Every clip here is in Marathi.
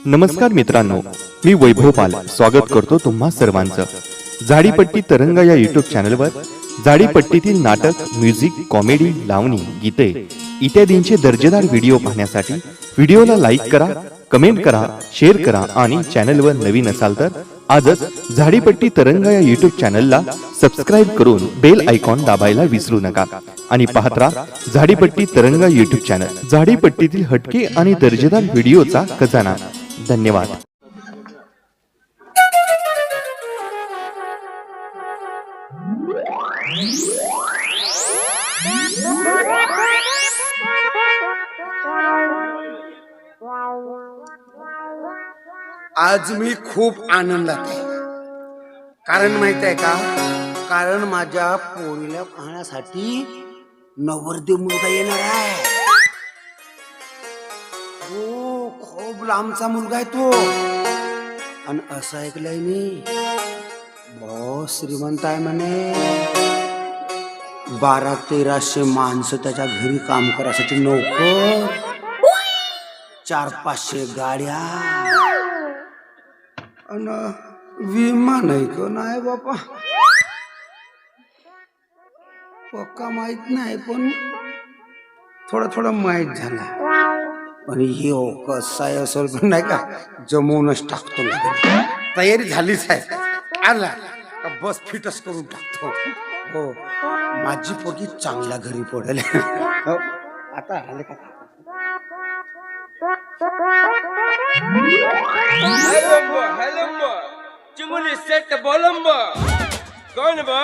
नमस्कार मित्रांनो, मी वैभव पाल स्वागत करतो तुम्हा सर्वांचं झाडीपट्टी तरंग या युट्यूब चॅनलवर. झाडीपट्टीतील नाटक, म्युझिक, कॉमेडी, लावणी, गीते इत्यादींचे दर्जेदार व्हिडिओ पाहण्यासाठी व्हिडिओला लाईक करा, कमेंट करा, शेअर करा आणि चॅनलवर नवीन असाल तर आजच झाडीपट्टी तरंग या युट्यूब चॅनलला सबस्क्राईब करून बेल आयकॉन दाबायला विसरू नका आणि पाहत राहा झाडीपट्टी तरंग युट्यूब चॅनल. झाडीपट्टीतील हटके आणि दर्जेदार व्हिडिओचा खजाना. धन्यवाद. आज मी खूप आनंदात आहे. कारण माहित आहे का? कारण माझ्या पोरीला पाहण्यासाठी नवरदेव मुलगा येणार आहे. हो, खूप लांबचा मुलगा आहे तो. आणि असं ऐकलंय मी, बहुत श्रीमंत आहे म्हणे. 1200-1300 माणसं त्याच्या घरी काम करायसाठी, नोकर, 400-500 गाड्या, आणि विमा नाही का? नाही बापा, पक्का माहित नाही, पण थोडं माहित झालं. पण हे कसं आहे असेल पण नाही का, जमवूनच टाकतो. तयारी झालीच आहे. आला का बस फिटच करून टाकतो. हो, माझी पोरगी चांगल्या घरी पडेल. हो, आता आले का? हॅलो चिमुली सेट बोलंब. कोण बो?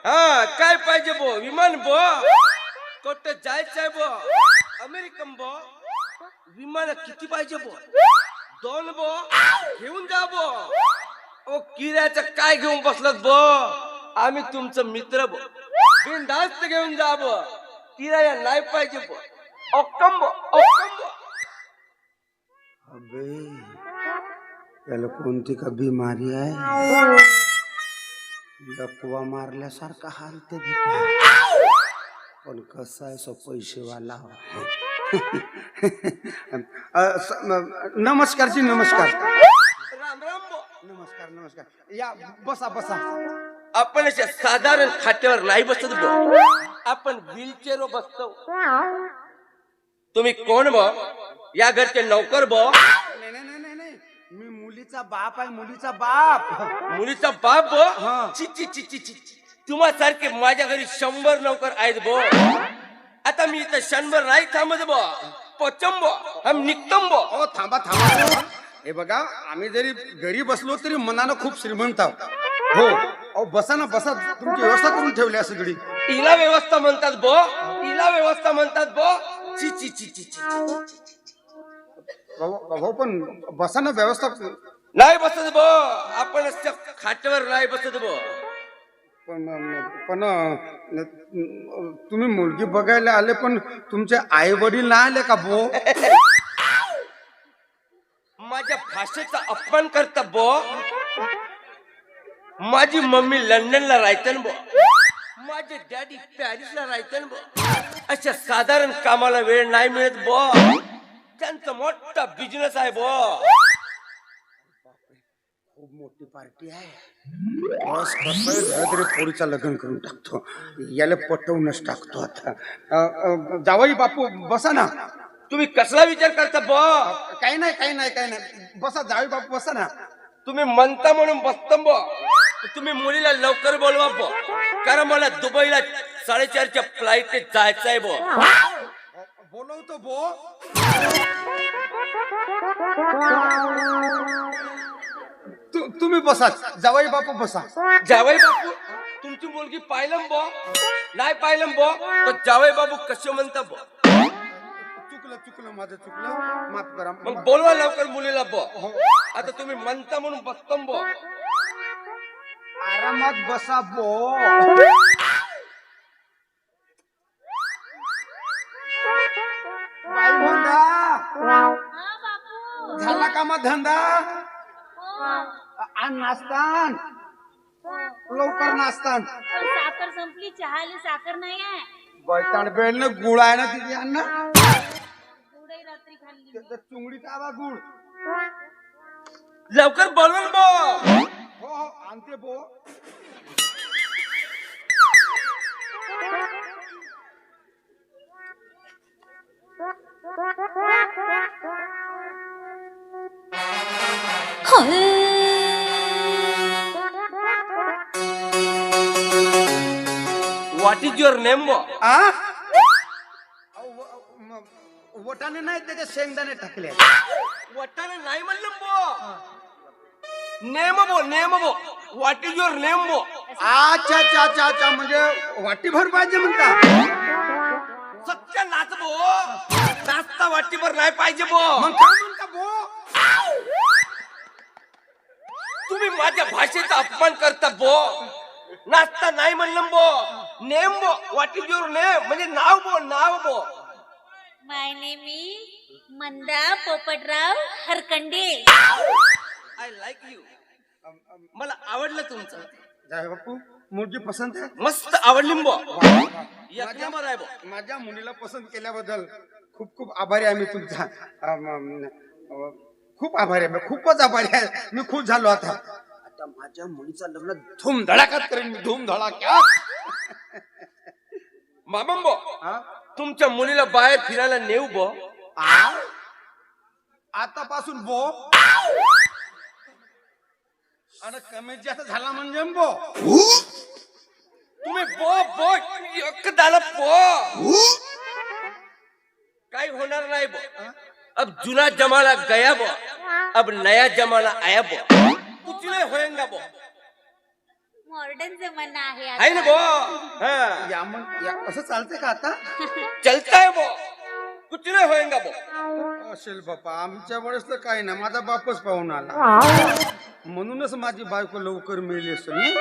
हा, काय पाहिजे बो? विमान बो? कुठं जायचंय बो? अमेरिकन बो? विमान किती पाहिजे बो? 2 बो? घेऊन जा बो. ओ किऱ्याचं काय घेऊन बसलात बो? आम्ही तुमचं मित्र बो. बिनधास्त घेऊन जा बो. किराया नाही पाहिजे बो. ओक्कम बो. अबे, त्याला कोणती का बिमारी आहे? लकवा मारल्यासारखा हालते देखील. पण कसा आहे सो पैसेवाला. नमस्कारजी, नमस्कार. राम राम बो. नमस्कार. या, बसा. आपण अशा साधारण खाट्यावर नाही बसत बो. आपण व्हीलचेअर बसतो. तुम्ही कोण बो? या घरचे नौकर बो? नाही, मी मुलीचा बाप आहे. मुलीचा बाप बो? हा. ची तुम्हासारखे माझ्या घरी 100 नौकर आहेत बो. आता मी इथं 100 नाही थांबत बो. पोचम बो, हम निघतम बो. ओ थांबा. हे बघा, आम्ही जरी घरी बसलो तरी मनानं खूप श्रीमंत आहोत. हो, अहो बसा. तुमची व्यवस्था करून ठेवली असं घडी. इला व्यवस्था म्हणतात बो. ची भाऊ, पण बसा ना, व्यवस्था. नाही बसत बो. आपण खाट्यावर नाही बसत बो. पण तुम्ही मुलगी बघायला आले, पण तुमचे आई वडील नाही आले का बो? माझ्या भाषेचा अपमान करता बो. माझी मम्मी लंडनला राहते बो. माझे डॅडी पॅरिसला राहते बो. अशा साधारण कामाला वेळ नाही मिळत बो. त्यांचा मोठा बिझनेस आहे बो. खूप मोठी पार्टी आहे. बस कसं झालं तरी पोरीचं लग्न करून टाकतो. याला पटवूनच टाकतो आता. जावई बापू, बसा ना. तुम्ही कसला विचार करता बो? काही नाही. बसा जावई बापू, बसा ना. तुम्ही म्हणता म्हणून बसतो बो. तुम्ही मुलीला लवकर बोलवा बो, कारण मला दुबईला 4:30च्या फ्लाईटने जायचंय बो. बोलवतो बो. तुम्ही बसा, जावई बापू बसा. जावई बापू, तुमची मुलगी पाहिलं बो? नाही पाहिलं बो तर जावई बापू कसे म्हणता बो? चुकलं माझं, माफ करा. मग बोलवा लवकर मुलीला बो. आता तुम्ही म्हणता म्हणून बसतो बो. आरामात बसा बो. बाई म्हणा, झाला का मग धंदा? नास्तान लवकर नास्तान. साखर संपली, चहाला साखर नाही आहे. बैताड बेल गुळ आहे ना तिथे अन्न. गुडही रात्री खाल्ली. चुंगडीचा आवा गुळ. लवकर बोलवल बो. हो हो आणते बो. व्हॉट इज युअर नेम बो? आ वटाने नाही त्याच्यात शेंगदाणे टाकले. वटाने नाही म्हणलं बो. नेम बो, नेम बो. व्हॉट इज युअर नेम बो? अच्छा अच्छा अच्छा अच्छा म्हणजे वाटीभर पाहिजे म्हणता. सत्य नाच बो. नाचता वाटीभर नाही पाहिजे बो. मग काय म्हणता बो? तुम्ही माझ्या भाषेचा अपमान करता बो. नाचता नाही म्हणलं बो. नेम बो. व्हॉट इज युअर नेम म्हणजे नाव बो, नाव बो. My name is Manda Popatrao Harkande. I like you. मला आवडलं तुमचं. जाय बापू मुलगी पसंत आहे. मस्त आवडली बो. एक नंबर आहे बो. माझ्या मुलीला पसंत केल्याबद्दल खूप खूप आभारी आहे मी तुमचा. खूप आभारी आहे, खूपच आभारी आहे. मी खुश झालो. आता आता माझ्या मुलीचं लग्न धूमधडाक्यात करेन मी, धूमधडाक्यात. मामा बो, हा? तुमच्या मुलीला बाहेर फिरायला नेऊ बो. आतापासून बो आणि कमी जास्त झाला म्हणजे बो. तुम्ही बो बो एक झालं बो. काही होणार नाही बो. अब जुना जमाना गया बो, अब नया जमाना आया बो. कुछ नहीं होएगा बो. मॉडर्न जमाना आहे है ना आता. बो. हाँ, या मग या असं चालतंय का आता? चलता है बो. कुछ नहीं होएगा बो. असेल बापा, आमच्या वेळेस तर काही नाही. माझा बापच पाहून आला म्हणूनच माझी बायको लवकर मिळली असेल.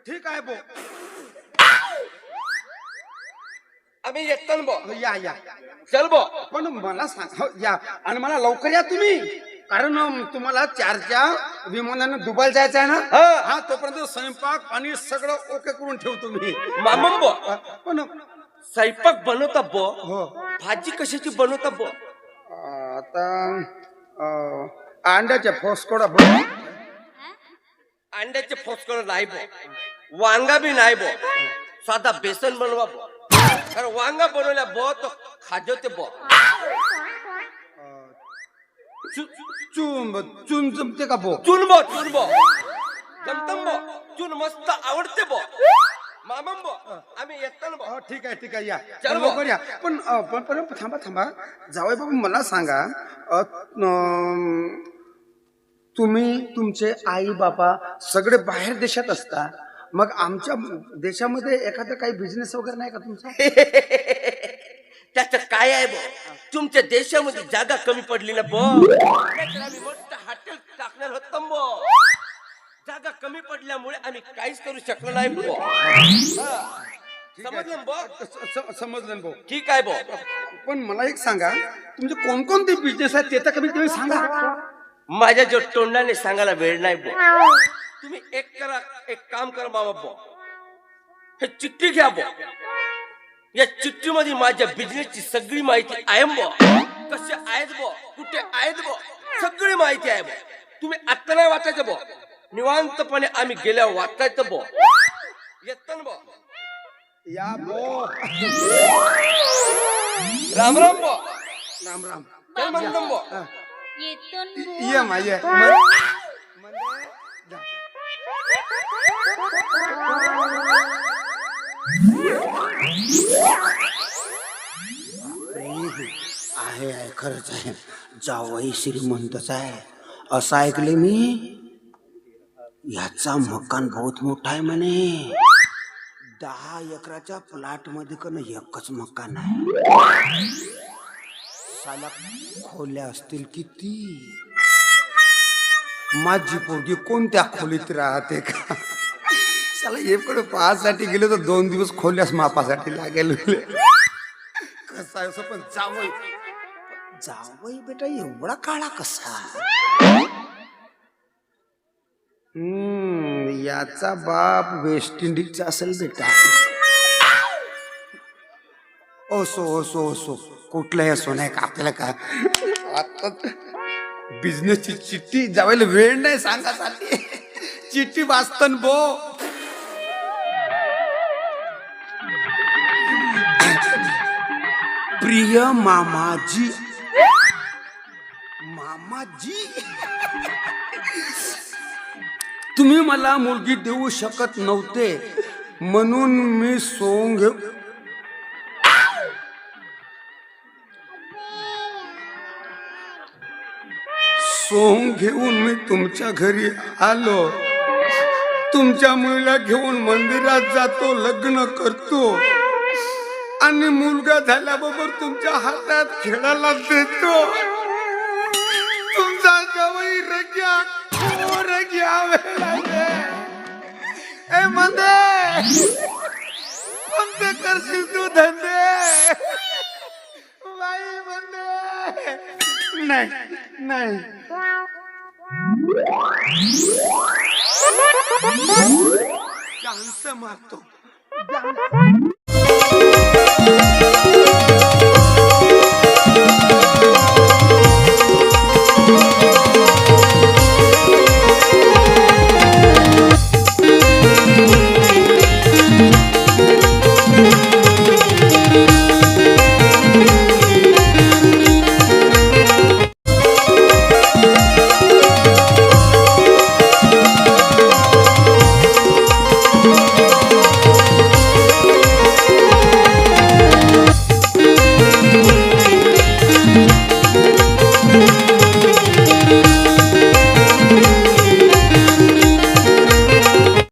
ठीक आहे बो. आम्ही येतो ना बो. या या चल बो. पण मला सांग हो, या आणि मला लवकर या तुम्ही, कारण तुम्हाला 4च्या विमानानं दुबईला जायचं आहे ना. हा. हा तोपर्यंत स्वयंपाक पाणी सगळं ओके करून ठेवतो मी. मामा बो, पण स्वयंपाक बनवता बो. हो भाजी कशाची बनवता बो? आता अंड्याच्या फोस्कोडा बन. अंड्याचे फोस्कळ नाही बो. वांगा बी नाही बो. साधा बेसन बनवा बो. कारण वांगा बनवल्या बो तो खाजवते बो. चून जमते का बो? चुन बो, चुन बो. जमतम बो. चुन मस्त आवडते बो. मामम बो, आम्ही येतो ना बो. ठीक आहे ठीक आहे या चल बो. लवकर या. पण पण थांबा थांबा जावई बाबू, मला सांगा तुम्ही तुमचे आई बाबा सगळे बाहेर देशात असता, मग आमच्या देशामध्ये एखादा काही बिझनेस वगैरे नाही का तुमचा? त्याचं काय आहे बो? तुमच्या देशामध्ये जागा कमी पडली ना बो. नाहीतर आम्ही मस्त हॉटेल टाकणार होतो बो. जागा कमी पडल्यामुळे आम्ही काहीच करू शकलो नाही बो. समजलं बो? समजलं भाऊ. ठीक आहे बो. पण मला एक सांगा, तुमचे कोणकोणते बिझनेस आहेत ते तर कमीत कमी सांगा. माझ्या जो तोंडाने सांगायला वेळ नाही बो. तुम्ही एक काम करा बाबा बो. हे चिठ्ठी घ्या बो. या चिठ्ठीमध्ये माझ्या बिझनेसची सगळी माहिती आहे बो. कसे आहेत बो, कुठे आहेत बो, सगळी माहिती आहे बो. तुम्ही आता नाही वाचायचं बो. निवांतपणे आम्ही गेल्या वाचायचं बो. येतं ना बो. या बो. राम राम बो. राम राम. चल म्हणलं बो. येतो न ये बो. माझे आहे खरंच आहे. जावई श्रीमंतच आहे असं ऐकले मी. याचा मकान बहुत मोठा आहे म्हणे. 10 एकराच्या प्लॉट मध्ये कन एकच मकान आहे. साला खोल्या असतील किती. माझी पोरगी कोणत्या खोलीत राहते का? साला एकडे पाहासाठी गेलो तर 2 दिवस खोल्यास मापासाठी लागेल. कसा आहे असं. पण जावई जावई बेटा एवढा काळा कसा? याचा बाप वेस्ट इंडिजचा असेल बेटा. ओसो ओसो ओसो कुठलाही असो नाही का आपल्याला का. आता बिझनेसची चिठ्ठी जावायला वेळ नाही सांगासाठी चिठ्ठी वाचतन बो. प्रिय मामाजी, मामाजी तुम्ही मला मुलगी देऊ शकत नव्हते म्हणून मी सोंग घेऊन मी तुमच्या घरी आलो. तुमच्या मुलीला घेऊन मंदिरात जातो, लग्न करतो आणि मुलगा झाल्याबरोबर तुमच्या हातात खेळायला देतो. तुमचा जवळ रग्या घ्यावे लागले. ए मंदे कोणते करशील तू धंदे बाई मंदे. नाही नाही चान्स मारतो.